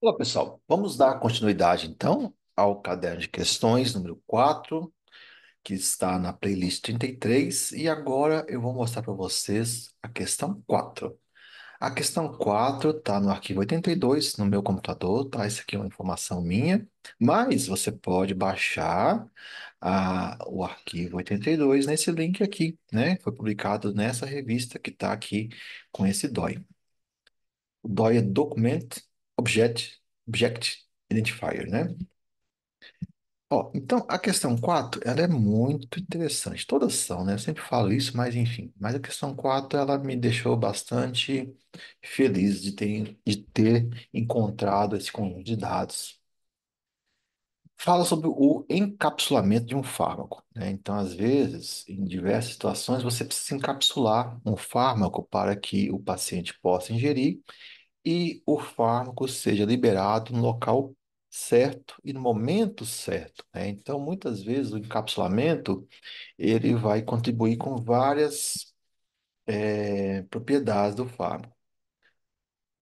Olá, pessoal. Vamos dar continuidade, então, ao caderno de questões número 4, que está na playlist 33, e agora eu vou mostrar para vocês a questão 4. A questão 4 está no arquivo 82 no meu computador, tá? Isso aqui é uma informação minha, mas você pode baixar o arquivo 82 nesse link aqui, né? Foi publicado nessa revista que está aqui com esse DOI. O DOI é Document Object Identifier, né? Ó, então, a questão 4 ela é muito interessante. Todas são, né? Eu sempre falo isso, mas enfim. Mas a questão 4 ela me deixou bastante feliz de ter encontrado esse conjunto de dados. Fala sobre o encapsulamento de um fármaco, né? Então, às vezes, em diversas situações, você precisa encapsular um fármaco para que o paciente possa ingerir e o fármaco seja liberado no local certo e no momento certo, né? Então, muitas vezes o encapsulamento ele vai contribuir com várias propriedades do fármaco.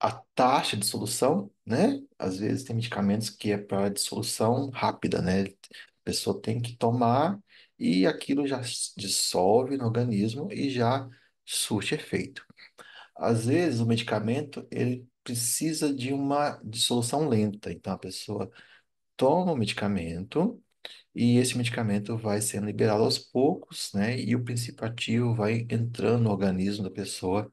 A taxa de solução, né? Às vezes tem medicamentos que é para dissolução rápida, né? A pessoa tem que tomar e aquilo já dissolve no organismo e já surte efeito. Às vezes o medicamento ele precisa de uma dissolução lenta, então a pessoa toma o medicamento e esse medicamento vai sendo liberado aos poucos, né? E o princípio ativo vai entrando no organismo da pessoa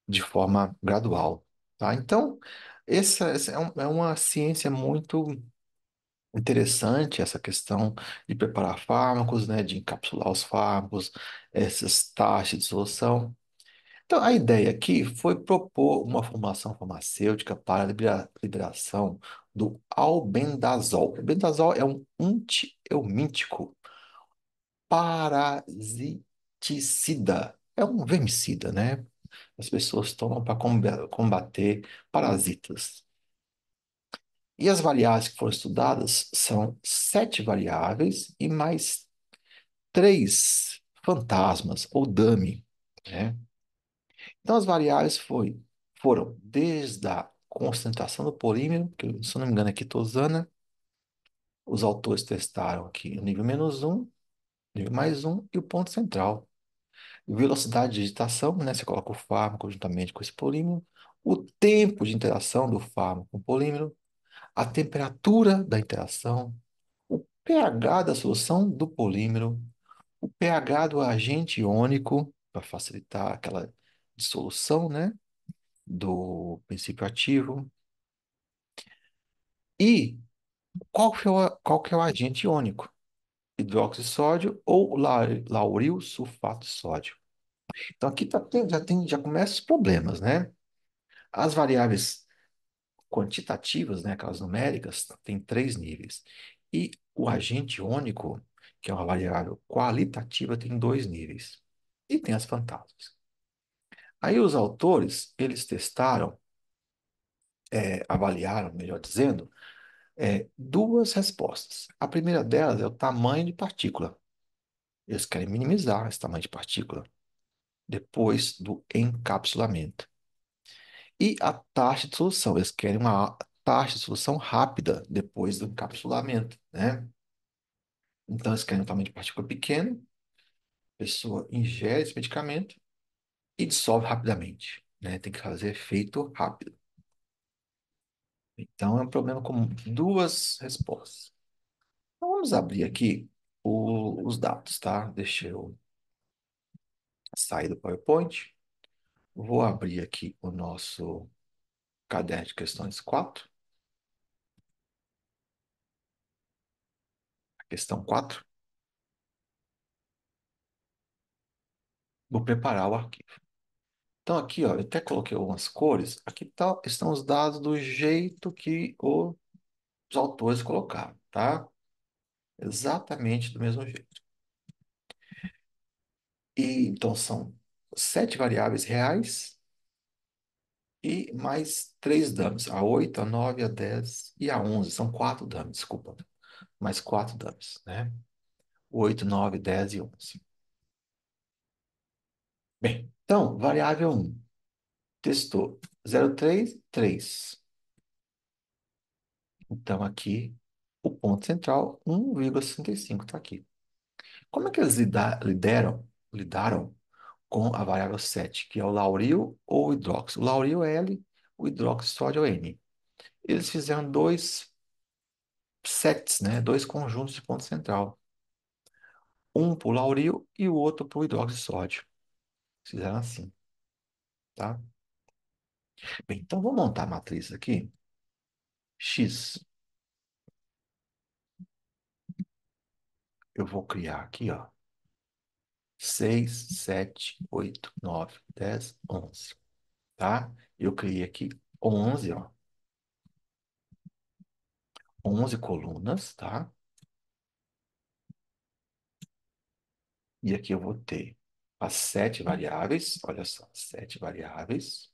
de forma gradual, tá? Então, essa é uma ciência muito interessante, essa questão de preparar fármacos, né? De encapsular os fármacos, essas taxas de dissolução. Então, a ideia aqui foi propor uma formulação farmacêutica para a liberação do albendazol. O albendazol é um antieumítico parasiticida. É um vermicida, né? As pessoas tomam para combater parasitas. E as variáveis que foram estudadas são 7 variáveis e mais 3 fantasmas, ou dummy, né? Então, as variáveis foram desde a concentração do polímero, que se eu não me engano aqui estou usando, os autores testaram aqui o nível -1, nível +1 e o ponto central. Velocidade de digitação, né? Você coloca o fármaco juntamente com esse polímero, o tempo de interação do fármaco com o polímero, a temperatura da interação, o pH da solução do polímero, o pH do agente iônico, para facilitar aquela dissolução, né? Do princípio ativo. E qual que é o agente iônico? Hidróxido de sódio ou lauril sulfato de sódio. Então aqui já começam os problemas, né? As variáveis quantitativas, né, aquelas numéricas, tem 3 níveis. E o agente iônico, que é uma variável qualitativa, tem 2 níveis. E tem as fantasmas. Aí os autores, eles testaram, avaliaram, melhor dizendo, duas respostas. A primeira delas é o tamanho de partícula. Eles querem minimizar esse tamanho de partícula depois do encapsulamento. E a taxa de solução. Eles querem uma taxa de solução rápida depois do encapsulamento, né? Então, eles querem um tamanho de partícula pequeno, a pessoa ingere esse medicamento e dissolve rapidamente, né? Tem que fazer efeito rápido. Então, é um problema com duas respostas. Então, vamos abrir aqui os dados, tá? Deixa eu sair do PowerPoint. Vou abrir aqui o nosso caderno de questões 4, a questão 4. Vou preparar o arquivo. Então, aqui, ó, eu até coloquei algumas cores. Aqui estão os dados do jeito que os autores colocaram, tá? Exatamente do mesmo jeito. E então são 7 variáveis reais e mais 3 dummies. A 8, a 9, a 10 e a 11. São 4 dummies, desculpa. Mais 4 dummies, né? 8, 9, 10 e 11. Bem, então, variável 1. Testou 0,3, 3. Então, aqui, o ponto central, 1,65 está aqui. Como é que eles lidaram com a variável 7, que é o lauril ou o hidróxido? O lauril é L, o hidróxido sódio é N. Eles fizeram dois sets, né? Dois conjuntos de ponto central. Um para o lauril e o outro para o hidróxido de sódio. Fizeram assim, tá? Bem, então vou montar a matriz aqui. X, eu vou criar aqui, ó. 6, 7, 8, 9, 10, 11, tá? Eu criei aqui 11, ó. 11 colunas, tá? E aqui eu vou ter as 7 variáveis, olha só, 7 variáveis.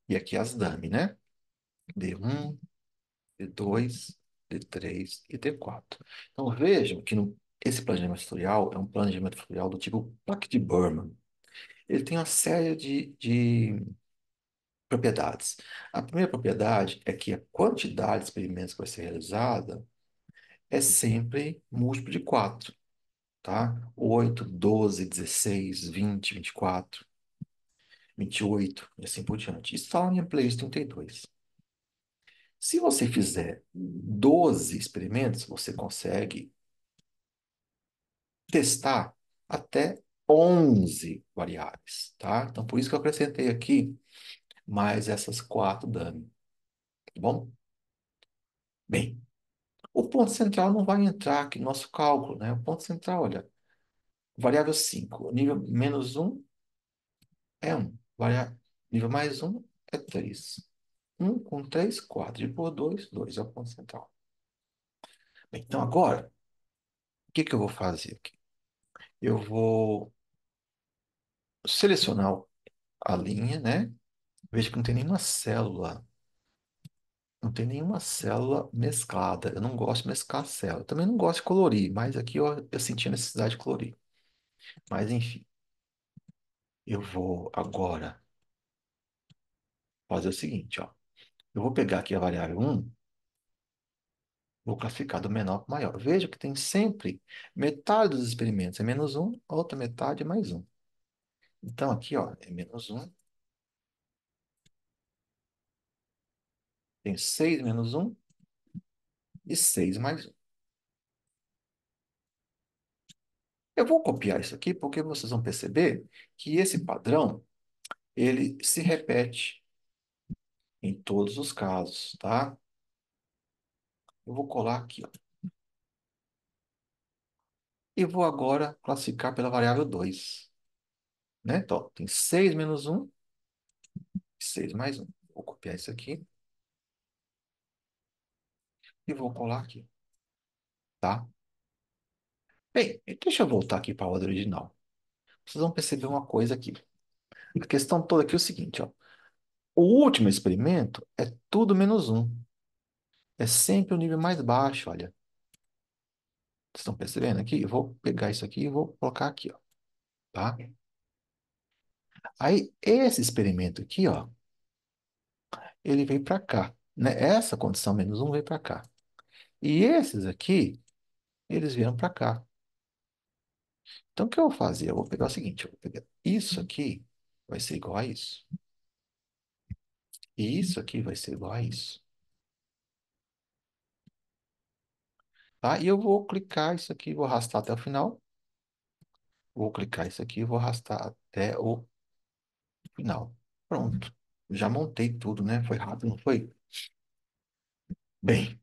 E aqui as dummy, né? D1, D2, D3 e D4. Então vejam que esse planejamento fatorial é um planejamento fatorial do tipo Plackett-Burman. Ele tem uma série de propriedades. A primeira propriedade é que a quantidade de experimentos que vai ser realizada é sempre múltiplo de 4, tá? 8, 12, 16, 20, 24, 28 e assim por diante. Isso está lá na minha playlist 32. Se você fizer 12 experimentos, você consegue testar até 11 variáveis, tá? Então, por isso que eu acrescentei aqui mais essas 4 dummy, tá bom? Bem, o ponto central não vai entrar aqui no nosso cálculo, né? O ponto central, olha, variável 5, nível menos um é um, nível mais um é 3. Um com 3, 4, e por 2, 2 é o ponto central. Bem, então agora, o que que eu vou fazer aqui? Eu vou selecionar a linha, né? Veja que não tem nenhuma célula, não tem nenhuma célula mesclada. Eu não gosto de mesclar célula. Eu também não gosto de colorir, mas aqui eu senti a necessidade de colorir. Mas enfim, eu vou agora fazer o seguinte, ó. Eu vou pegar aqui a variável um, vou classificar do menor para o maior. Veja que tem sempre metade dos experimentos é menos um, a outra metade é mais um. Então aqui, ó, é menos um, tem 6 menos um e 6 mais um. Eu vou copiar isso aqui porque vocês vão perceber que esse padrão, ele se repete em todos os casos, tá? Eu vou colar aqui, ó. E vou agora classificar pela variável 2, né? Então, tem 6 menos um e 6 mais um. Vou copiar isso aqui e vou colar aqui, tá? Bem, e deixa eu voltar aqui para a ordem original. Vocês vão perceber uma coisa aqui. A questão toda aqui é o seguinte, ó. O último experimento é tudo menos um. É sempre o nível mais baixo, olha. Vocês estão percebendo aqui? Eu vou pegar isso aqui e vou colocar aqui, ó, tá? Aí, esse experimento aqui, ó, ele veio para cá, né? Essa condição menos um veio para cá. E esses aqui, eles vieram para cá. Então, o que eu vou fazer? Eu vou pegar o seguinte, eu vou pegar isso aqui, vai ser igual a isso. E isso aqui vai ser igual a isso. Tá? E eu vou clicar isso aqui, vou arrastar até o final. Vou clicar isso aqui e vou arrastar até o final. Pronto. Já montei tudo, né? Foi rápido, não foi? Bem,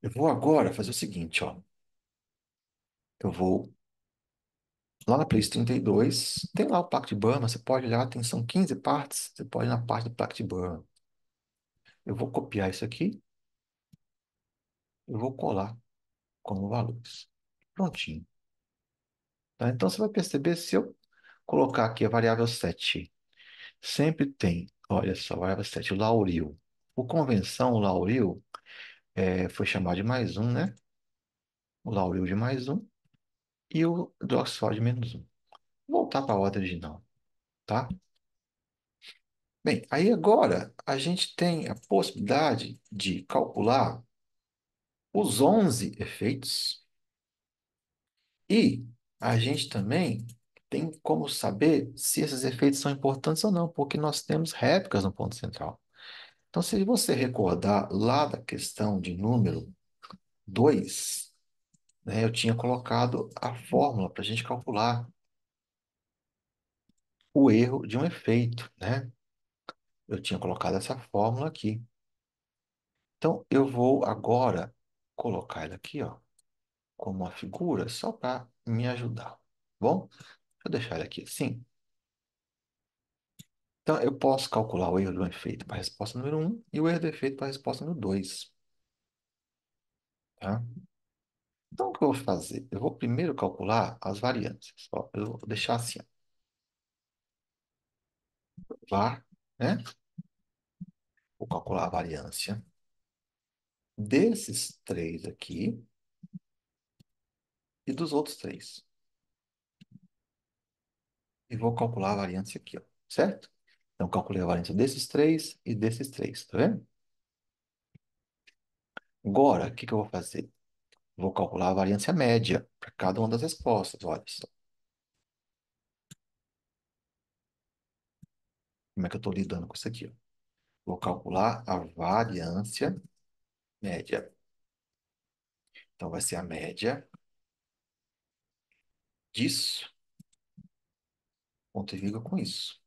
eu vou agora fazer o seguinte, ó. Eu vou lá na Place 32, tem lá o Pacto de Burma, você pode olhar, são 15 partes, você pode ir na parte do Pacto de Burma. Eu vou copiar isso aqui, eu vou colar como valores. Prontinho. Tá? Então você vai perceber, se eu colocar aqui a variável 7, sempre tem, olha só, variável 7, o lauril. Por convenção, o lauril foi chamado de mais um, né? O lauril de mais um e o hidroxóide de menos um. Voltar para a ordem original, tá? Bem, aí agora a gente tem a possibilidade de calcular os 11 efeitos e a gente também tem como saber se esses efeitos são importantes ou não, porque nós temos réplicas no ponto central. Então, se você recordar lá da questão de número 2, né, eu tinha colocado a fórmula para a gente calcular o erro de um efeito, né? Eu tinha colocado essa fórmula aqui. Então, eu vou agora colocar ela aqui, ó, como uma figura, só para me ajudar. Tá bom? Deixa eu deixar ela aqui assim. Então, eu posso calcular o erro de um efeito para a resposta número um e o erro do efeito para a resposta número 2. Tá? Então, o que eu vou fazer? Eu vou primeiro calcular as variâncias. Ó, eu vou deixar assim, ó, var, né? Vou calcular a variância desses três aqui e dos outros três. E vou calcular a variância aqui, ó, certo? Então, calculei a variância desses três e desses três, tá vendo? Agora, o que que eu vou fazer? Vou calcular a variância média para cada uma das respostas. Olha só, como é que eu estou lidando com isso aqui, ó. Vou calcular a variância média. Então, vai ser a média disso, ponto e vírgula com isso.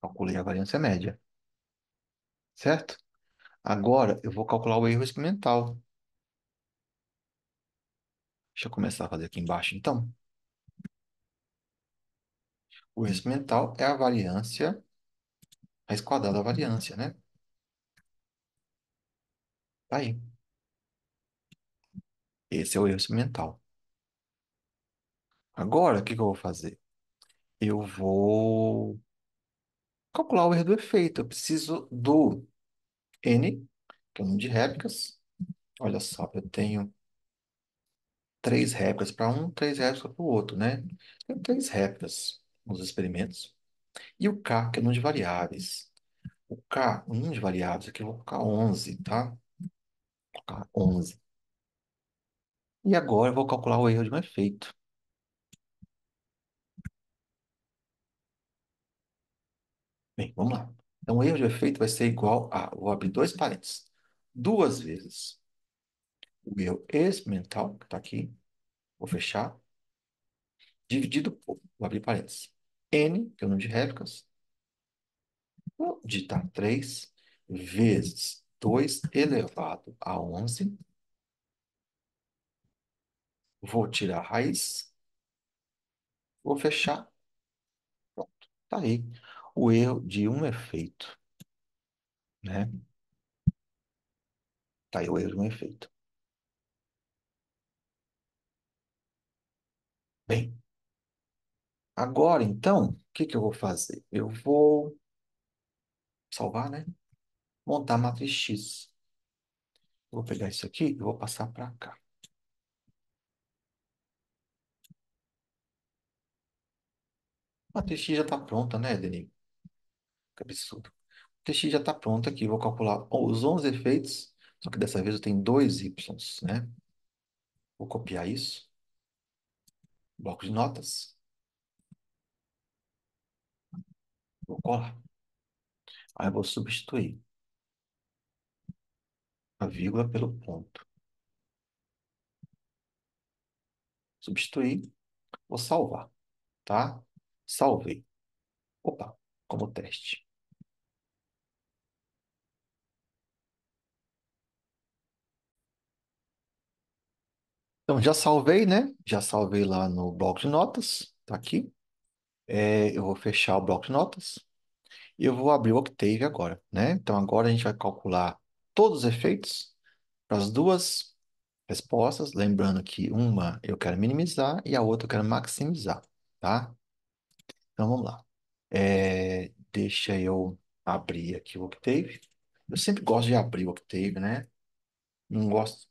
Calculei a variância média, certo? Agora, eu vou calcular o erro experimental. Deixa eu começar a fazer aqui embaixo, então. O erro experimental é a variância, raiz quadrada da variância, né? Tá aí. Esse é o erro experimental. Agora, o que que eu vou fazer? Eu vou calcular o erro do efeito. Eu preciso do N, que é o número de réplicas. Olha só, eu tenho três réplicas para um, três réplicas para o outro, né? Tenho três réplicas nos experimentos. E o K, que é o número de variáveis. O K, o número de variáveis, aqui eu vou colocar 11, tá? Vou colocar 11. E agora eu vou calcular o erro de um efeito. Bem, vamos lá. Então, o erro de efeito vai ser igual a, vou abrir dois parênteses, duas vezes o erro experimental, que está aqui, vou fechar, dividido por, vou abrir parênteses, n, que é o número de réplicas, vou digitar 3 vezes 2 elevado a 11, vou tirar a raiz, vou fechar, pronto. Está aí o erro de um efeito, né? Está aí o erro de um efeito. Bem, agora então, o que que eu vou fazer? Eu vou salvar, né? Montar a matriz X. Vou pegar isso aqui e vou passar para cá. A matriz X já está pronta, né, Denis? Que absurdo. A matriz X já está pronta aqui. Vou calcular os 11 efeitos, só que dessa vez eu tenho dois Y, né? Vou copiar isso. Bloco de notas. Vou colar. Aí eu vou substituir a vírgula pelo ponto. Substituir. Vou salvar, tá? Salvei. Opa, como teste. Então, já salvei, né? Já salvei lá no bloco de notas. Tá aqui. Eu vou fechar o bloco de notas. E eu vou abrir o Octave agora, né? Então, agora a gente vai calcular todos os efeitos para as duas respostas. Lembrando que uma eu quero minimizar e a outra eu quero maximizar, tá? Então, vamos lá. Deixa eu abrir aqui o Octave. Eu sempre gosto de abrir o Octave, né? Não gosto,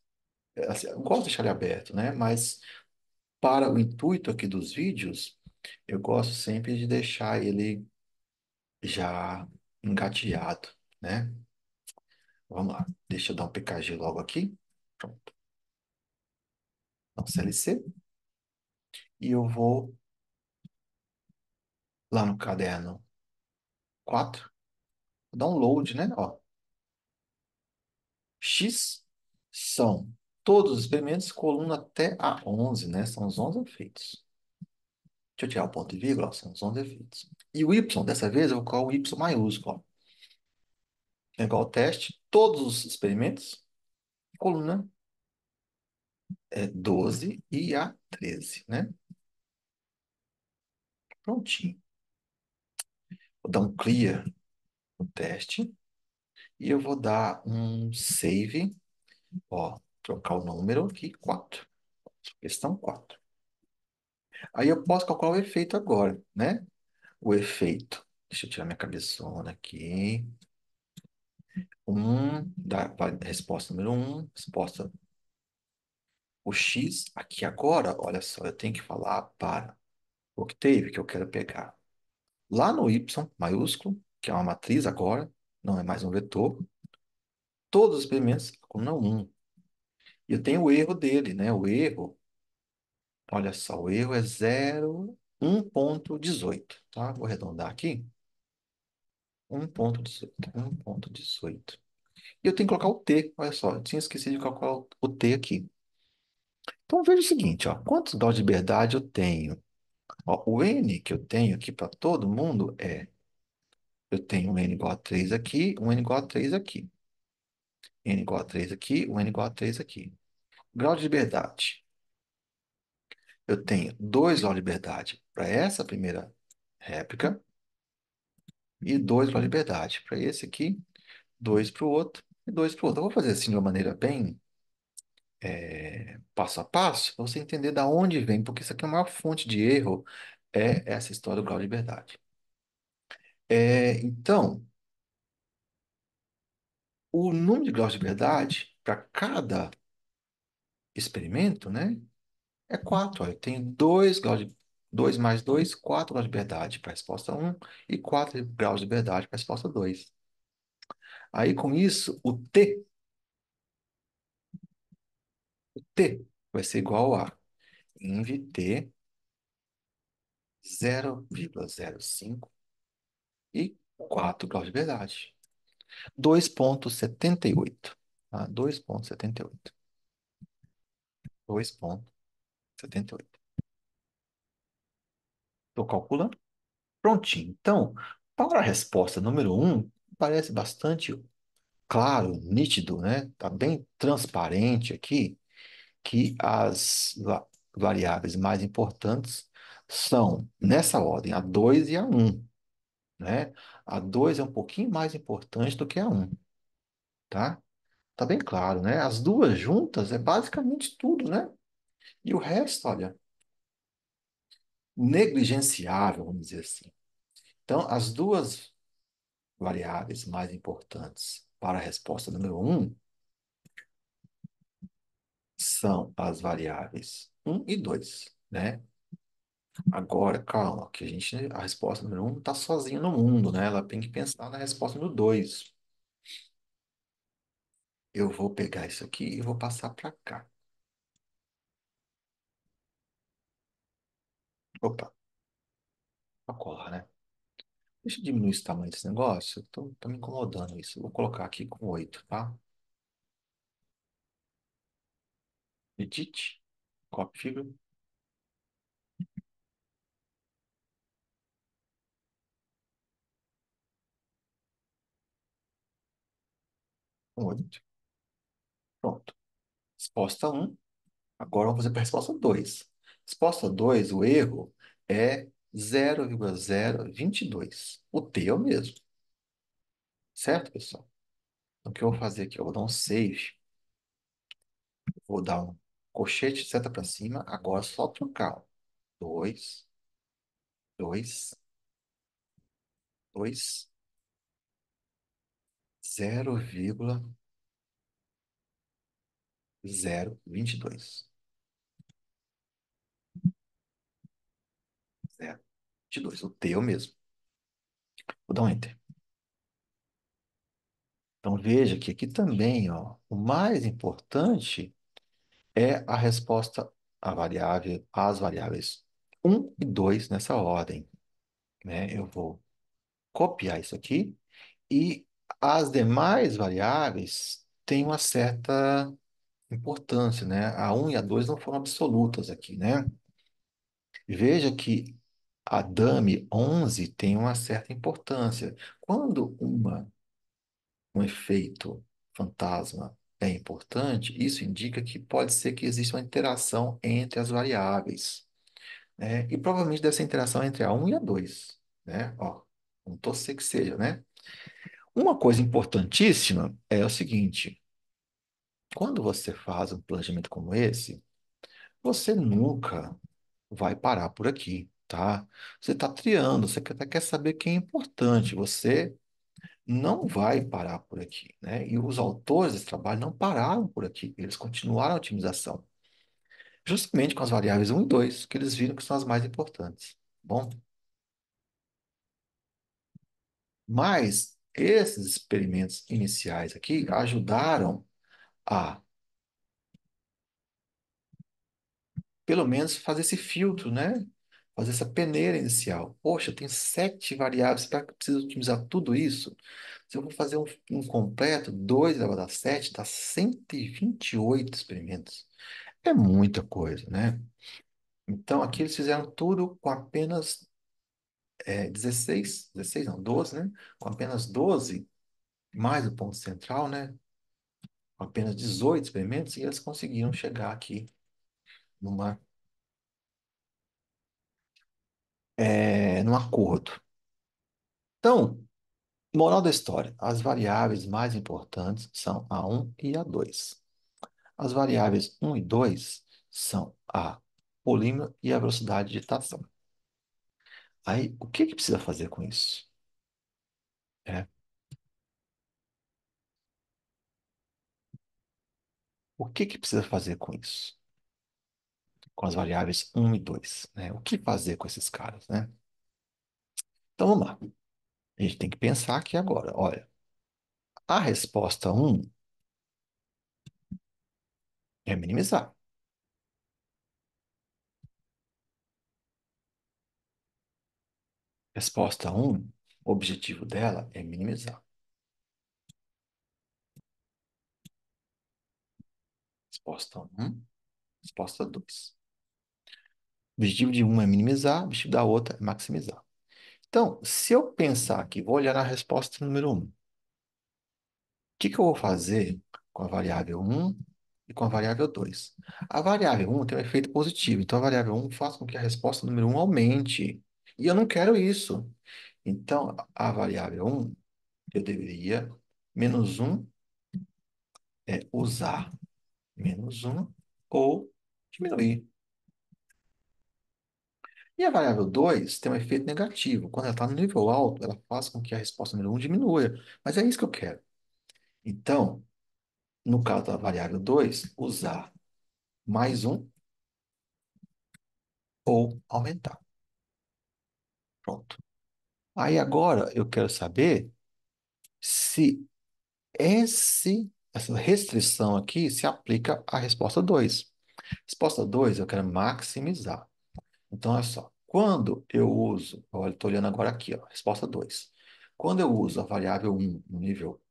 assim, eu gosto de deixar ele aberto, né? Mas para o intuito aqui dos vídeos, Eu gosto sempre de deixar ele já engatilhado, né? Vamos lá. Deixa eu dar um PKG logo aqui. Pronto. Então, CLC. E eu vou lá no caderno 4. Download, né? Ó, X são todos os experimentos, coluna até a 11, né? São os 11 efeitos. Deixa eu tirar o ponto e vírgula, ó, são os 11 efeitos. E o Y, dessa vez, eu vou colocar o Y maiúsculo, ó. É igual ao teste, todos os experimentos, coluna 12 e a 13, né? Prontinho. Vou dar um clear no teste e eu vou dar um save, ó, trocar o número aqui, 4. Questão 4. Aí eu posso calcular o efeito agora, né? O efeito. Deixa eu tirar minha cabeçona aqui. Resposta número um, resposta o X. Aqui agora, olha só, eu tenho que falar para o Octave que eu quero pegar. Lá no Y maiúsculo, que é uma matriz agora, não é mais um vetor, todos os experimentos, a coluna 1. E eu tenho o erro dele, né? O erro, olha só, o erro é 1,18, tá? Vou arredondar aqui. 1,18, 1,18. E eu tenho que colocar o T, olha só, eu tinha esquecido de colocar o T aqui. Então veja o seguinte, ó, quantos graus de liberdade eu tenho? Ó, o N que eu tenho aqui para todo mundo eu tenho um N igual a 3 aqui, um N igual a 3 aqui. N igual a 3 aqui, um N igual a 3 aqui. Grau de liberdade. Eu tenho 2 graus de liberdade para essa primeira réplica e 2 graus de liberdade para esse aqui, 2 para o outro e 2 para o outro. Eu vou fazer assim de uma maneira bem passo a passo, para você entender da onde vem, porque isso aqui é a maior fonte de erro, é essa história do grau de liberdade. Então, o número de graus de liberdade para cada experimento, né, é 4. Ó. Eu tenho 2 graus de 2 mais 2, 4 graus de liberdade para a resposta um e 4 graus de liberdade para a resposta 2. Aí, com isso, o T vai ser igual a inv-T 0,05 e 4 graus de liberdade. 2,78. Tá? 2,78. 2,78. Estou calculando. Prontinho. Então, para a resposta número um, parece bastante claro, nítido, né? Está bem transparente aqui que as variáveis mais importantes são, nessa ordem, a 2 e a um, né? A 2 é um pouquinho mais importante do que a um, tá? Tá bem claro, né? As duas juntas é basicamente tudo, né? E o resto, olha, negligenciável, vamos dizer assim. Então, as duas variáveis mais importantes para a resposta número um são as variáveis um e 2, né? Agora, calma, que a resposta número um está sozinha no mundo, né? Ela tem que pensar na resposta número 2. Eu vou pegar isso aqui e vou passar para cá. Opa, para colar, né? Deixa eu diminuir esse tamanho desse negócio. Tô me incomodando isso. Eu vou colocar aqui com 8, tá? Edit, copy figure, com 8. Pronto. Resposta um. Agora vamos fazer para a resposta 2. Resposta 2, o erro é 0,022. O T é o mesmo. Certo, pessoal? Então, o que eu vou fazer aqui? Eu vou dar um save. Vou dar um colchete, seta para cima. Agora só trocar. 2, 2, 2, 0,022. 22. O T é o mesmo. Vou dar um Enter. Então veja que aqui também, ó, o mais importante é a resposta à variável, às variáveis um e 2 nessa ordem, né? Eu vou copiar isso aqui e as demais variáveis têm uma certa importância, né? A um e a 2 não foram absolutas aqui, né? Veja que a dame 11 tem uma certa importância. Quando um efeito fantasma é importante, isso indica que pode ser que exista uma interação entre as variáveis, né? E provavelmente dessa interação entre a um e a 2, né? Ó, vamos torcer que seja, né? Uma coisa importantíssima é o seguinte: quando você faz um planejamento como esse, você nunca vai parar por aqui, tá? Você está triando, você até quer saber quem é importante. Você não vai parar por aqui, né? E os autores desse trabalho não pararam por aqui, eles continuaram a otimização, justamente com as variáveis um e 2 que eles viram que são as mais importantes. Bom, mas esses experimentos iniciais aqui ajudaram a, pelo menos, fazer esse filtro, né? Fazer essa peneira inicial. Poxa, tem 7 variáveis, para que eu preciso otimizar tudo isso? Se eu vou fazer um completo, 2 elevado a 7, dá 128 experimentos. É muita coisa, né? Então, aqui eles fizeram tudo com apenas 16 não, 12, né? Com apenas 12 mais o ponto central, né? Com apenas 18 experimentos, e eles conseguiram chegar aqui numa, num acordo. Então, moral da história: as variáveis mais importantes são a um e a 2. As variáveis um e 2 são a polímero e a velocidade de digitação. Aí, o que que precisa fazer com isso? É, o que que precisa fazer com isso? Com as variáveis um e 2, né? O que fazer com esses caras, né? Então, vamos lá. A gente tem que pensar aqui agora. Olha, a resposta um é minimizar. Resposta um, o objetivo dela é minimizar. Resposta um, resposta 2. O objetivo de um é minimizar, o objetivo da outra é maximizar. Então, se eu pensar aqui, vou olhar na resposta número um. O que que eu vou fazer com a variável um e com a variável 2? A variável um tem um efeito positivo, então a variável um faz com que a resposta número um aumente. E eu não quero isso. Então, a variável um eu deveria menos um usar menos um ou diminuir. E a variável 2 tem um efeito negativo. Quando ela está no nível alto, ela faz com que a resposta número um diminua. Mas é isso que eu quero. Então, no caso da variável 2 usar mais um ou aumentar. Pronto. Aí agora eu quero saber se essa restrição aqui se aplica à resposta 2. Resposta 2 eu quero maximizar. Então, olha só. Quando eu uso, olha, estou olhando agora aqui, ó, resposta 2. Quando eu uso a variável um no nível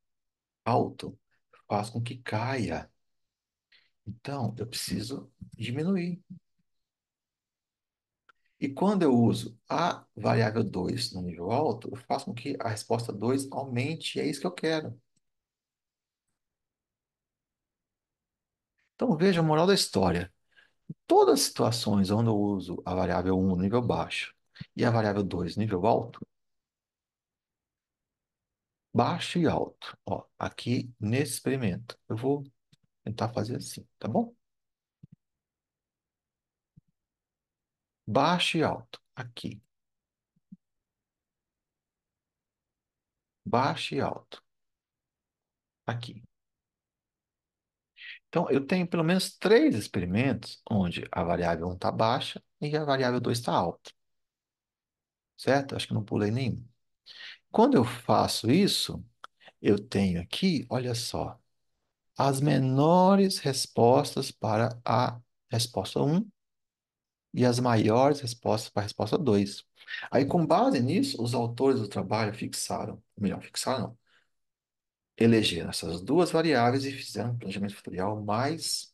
alto, faz com que caia. Então, eu preciso diminuir. E quando eu uso a variável 2 no nível alto, eu faço com que a resposta 2 aumente, e é isso que eu quero. Então, veja a moral da história. Todas as situações onde eu uso a variável um no nível baixo e a variável 2 no nível alto, baixo e alto. Ó, aqui nesse experimento, eu vou tentar fazer assim, tá bom? Baixo e alto. Aqui. Baixo e alto. Aqui. Então, eu tenho pelo menos 3 experimentos onde a variável um está baixa e a variável 2 está alta. certo? Acho que não pulei nenhum. Quando eu faço isso, eu tenho aqui, olha só, as menores respostas para a resposta um e as maiores respostas para a resposta 2. Aí, com base nisso, os autores do trabalho fixaram, melhor, fixaram não, elegeram essas duas variáveis e fizeram um planejamento fatorial mais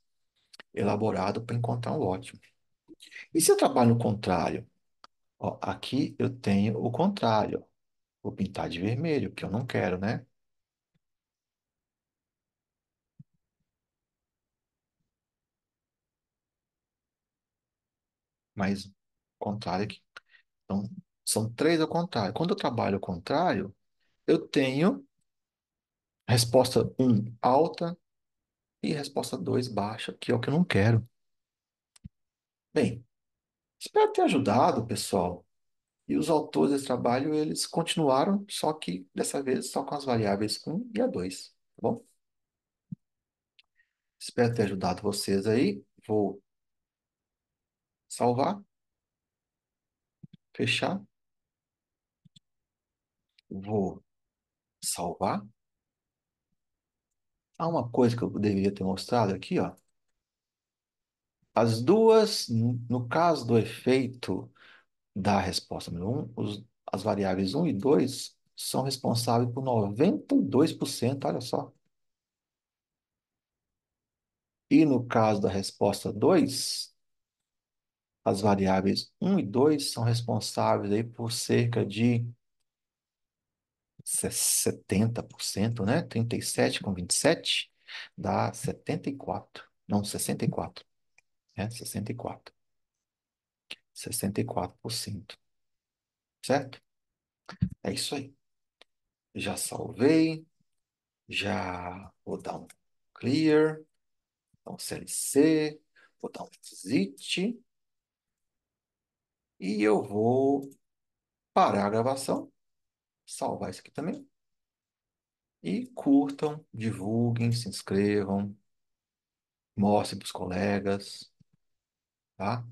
elaborado para encontrar um ótimo. E se eu trabalho no contrário? Ó, aqui eu tenho o contrário. Vou pintar de vermelho, que eu não quero, né? Mas o contrário aqui. Então, são três ao contrário. Quando eu trabalho ao contrário, eu tenho resposta um alta e resposta 2 baixa, que é o que eu não quero. Bem, espero ter ajudado, pessoal. E os autores desse trabalho, eles continuaram, só que dessa vez só com as variáveis um e a 2, tá bom? Espero ter ajudado vocês aí. Vou salvar, fechar, vou salvar. Há uma coisa que eu deveria ter mostrado aqui, ó. As duas, no caso do efeito da resposta número um, as variáveis um e 2 são responsáveis por 92%, olha só. E no caso da resposta 2, as variáveis um e 2 são responsáveis aí por cerca de 70%, né? 37 com 27 dá 74. Não, 64, né? 64%, certo? É isso aí. Já salvei, já vou dar um clear, dar um CLC, vou dar um exit e eu vou parar a gravação, salvar isso aqui também. E curtam, divulguem, se inscrevam, mostrem para os colegas, tá?